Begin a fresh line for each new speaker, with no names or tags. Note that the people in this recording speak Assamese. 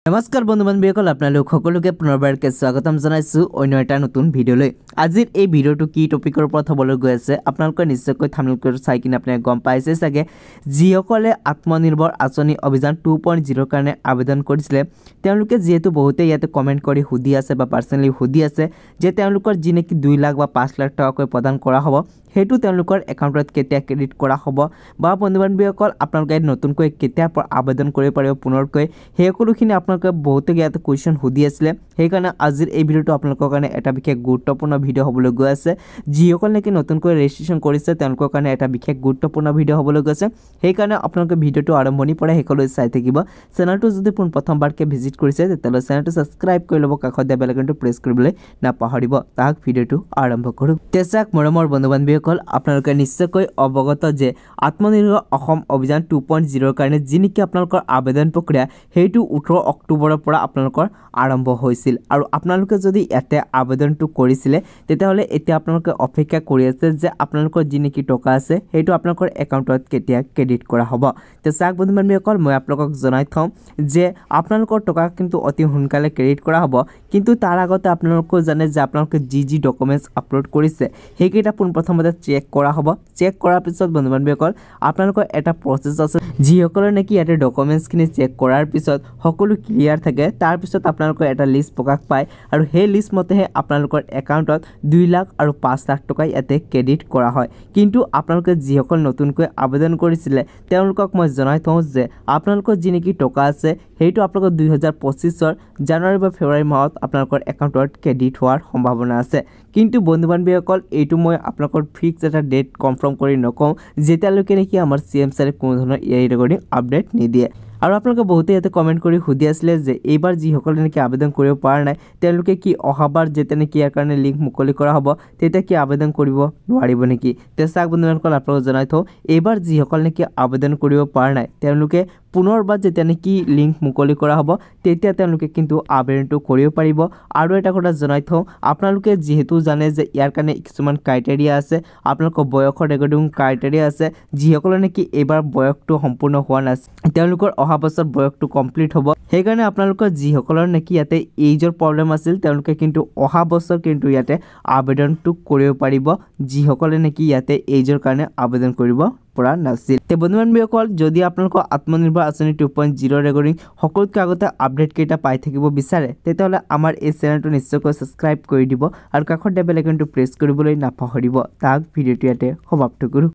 নমস্কাৰ বন্ধু বান্ধৱীসকল আপোনালোক সকলোকে পুনৰবাৰকৈ স্বাগতম জনাইছোঁ অন্য এটা নতুন ভিডিঅ'লৈ। আজিৰ এই ভিডিঅ'টো কি টপিকৰ ওপৰত হ'বলৈ গৈ আছে আপোনালোকে নিশ্চয়কৈ থাম্বনেইলটো চাই কিনে আপুনি গম পাইছে চাগে। যিসকলে আত্মনিৰ্ভৰ আঁচনি অভিযান 2.0 কাৰণে আবেদন কৰিছিলে তেওঁলোকে যিহেতু বহুতে ইয়াতে কমেণ্ট কৰি সুধি আছে বা পাৰ্চনেলি সুধি আছে যে তেওঁলোকৰ যি নেকি 2 লাখ বা 5 লাখ টকাকৈ প্ৰদান কৰা হ'ব হেতু তেওঁলোকৰ একাউণ্টত কেতিয়া ক্ৰেডিট কৰা হ'ব বা বন্ধু বান্ধৱীসকল আপোনালোকে নতুনকৈ কেতিয়া আবেদন কৰিব পাৰিব পুনৰকৈ সেই সকলোখিনি আপোনালোকে বহুতে ইয়াতে কুৱেশ্যন সুধি আছিলে। সেইকাৰণে আজিৰ এই ভিডিঅ'টো আপোনালোকৰ কাৰণে এটা বিশেষ গুৰুত্বপূৰ্ণ ভিডিঅ' হ'বলৈ গৈ আছে। যিসকল নেকি নতুনকৈ ৰেজিষ্ট্ৰেশ্যন কৰিছে তেওঁলোকৰ কাৰণে এটা বিশেষ গুৰুত্বপূৰ্ণ ভিডিঅ' হ'বলৈ গৈছে। সেইকাৰণে আপোনালোকে ভিডিঅ'টো আৰম্ভণিৰ পৰা শেষলৈ চাই থাকিব। চেনেলটো যদি প্ৰথমবাৰকৈ ভিজিট কৰিছে তেতিয়াহ'লে চেনেলটো ছাবস্ক্ৰাইব কৰি ল'ব, কাষত দিয়া বেল আইকনটো প্ৰেছ কৰিবলৈ নাপাহৰিব। তাক ভিডিঅ'টো আৰম্ভ কৰোঁ। তেচাক মৰমৰ বন্ধু বান্ধৱীসকল আপোনালোকে নিশ্চয়কৈ অৱগত যে আত্মনিৰ্ভৰ অসম অভিযান 2.0 কাৰণে যি নেকি আপোনালোকৰ আবেদন প্ৰক্ৰিয়া সেইটো 18 অক্টোবৰৰ পৰা আপোনালোকৰ আৰম্ভ হৈছিল আৰু আপোনালোকে যদি ইয়াতে আবেদনটো কৰিছিলে তেতিয়াহ'লে এতিয়া আপোনালোকে অপেক্ষা কৰি আছে যে আপোনালোকৰ যি নেকি টকা আছে সেইটো আপোনালোকৰ একাউণ্টত কেতিয়া ক্ৰেডিট কৰা হ'ব। তেচাক বন্ধু বান্ধৱীসকল মই আপোনালোকক জনাই থওঁ যে আপোনালোকৰ টকা কিন্তু অতি সোনকালে ক্ৰেডিট কৰা হ'ব, কিন্তু তাৰ আগতে আপোনালোকে জানে যে আপোনালোকে যি ডকুমেণ্টছ আপলোড কৰিছে সেইকেইটা পোনপ্ৰথমতে চেক কৰা হ'ব। চেক কৰাৰ পিছত বন্ধু বান্ধৱীসকল আপোনালোকৰ এটা প্ৰচেছ আছে। যিসকলে নেকি ইয়াতে ডকুমেণ্টছখিনি চেক কৰাৰ পিছত সকলো ক্লিয়াৰ থাকে তাৰপিছত আপোনালোকৰ এটা লিষ্ট প্ৰকাশ পায় আৰু সেই লিষ্ট মতেহে আপোনালোকৰ একাউণ্টত 2 লাখ আৰু 5 লাখ টকা ইয়াতে ক্ৰেডিট কৰা হয়। কিন্তু আপোনালোকে যিসকল নতুনকৈ আবেদন কৰিছিলে তেওঁলোকক মই জনাই থওঁ যে আপোনালোকৰ যি নেকি টকা আছে সেইটো আপোনালোকৰ 2025 জানুৱাৰী বা ফেব্ৰুৱাৰী মাহত আপোনালোকৰ একাউণ্টত ক্ৰেডিট হোৱাৰ সম্ভাৱনা আছে। কিন্তু বন্ধু বান্ধৱীসকল এইটো মই আপোনালোকৰ ফিক্স এটা ডেট কনফাৰ্ম কৰি নকওঁ যেতিয়ালৈকে নেকি আমাৰ CM ছাৰে কোনো ধৰণৰ AI ৰেকৰ্ডিং আপডেট নিদিয়ে। আৰু আপোনালোকে বহুতে ইয়াতে কমেণ্ট কৰি সুধি আছিলে যে এইবাৰ যিসকলে নেকি আবেদন কৰিব পৰা নাই তেওঁলোকে কি অহাবাৰ যেতিয়া নেকি ইয়াৰ কাৰণে লিংক মুকলি কৰা হ'ব তেতিয়া কি আবেদন কৰিব নোৱাৰিব নেকি? তেচাক বন্ধুসকল আপোনালোকক জনাই থওঁ এইবাৰ যিসকল নেকি আবেদন কৰিব পৰা নাই তেওঁলোকে পুনৰবাৰ যেতিয়া নেকি লিংক মুকলি কৰা হ'ব তেতিয়া তেওঁলোকে কিন্তু আবেদনটো কৰিব পাৰিব। আৰু এটা কথা জনাই থওঁ আপোনালোকে যিহেতু জানে যে ইয়াৰ কাৰণে কিছুমান ক্ৰাইটেৰিয়া আছে, আপোনালোকৰ বয়সৰ ৰেকৰ্ডিং ক্ৰাইটেৰিয়া আছে। যিসকলে নেকি এইবাৰ বয়সটো সম্পূৰ্ণ হোৱা নাছিল তেওঁলোকৰ অহা বছৰ বয়সটো কমপ্লিট হ'ব। সেইকাৰণে আপোনালোকৰ যিসকলৰ নেকি ইয়াতে এইজৰ প্ৰব্লেম আছিল তেওঁলোকে কিন্তু অহা বছৰ কিন্তু ইয়াতে আবেদনটো কৰিব পাৰিব যিসকলে নেকি ইয়াতে এইজৰ কাৰণে আবেদন কৰিব পৰা নাছিল। তে বন্ধু বান্ধৱীসকল যদি আপোনালোকৰ আত্মনিৰ্ভৰ আঁচনি 2.0 ৰেকৰ্ডিং সকলোতকৈ আগতে আপডেট কেইটা পাই থাকিব বিচাৰে তেতিয়াহ'লে আমাৰ এই চেনেলটো নিশ্চয়কৈ ছাবস্ক্ৰাইব কৰি দিব আৰু কাষত দিয়া বেল আইকনটো প্ৰেছ কৰিবলৈ নাপাহৰিব। তাক ভিডিঅ'টো ইয়াতে সমাপ্ত কৰোঁ।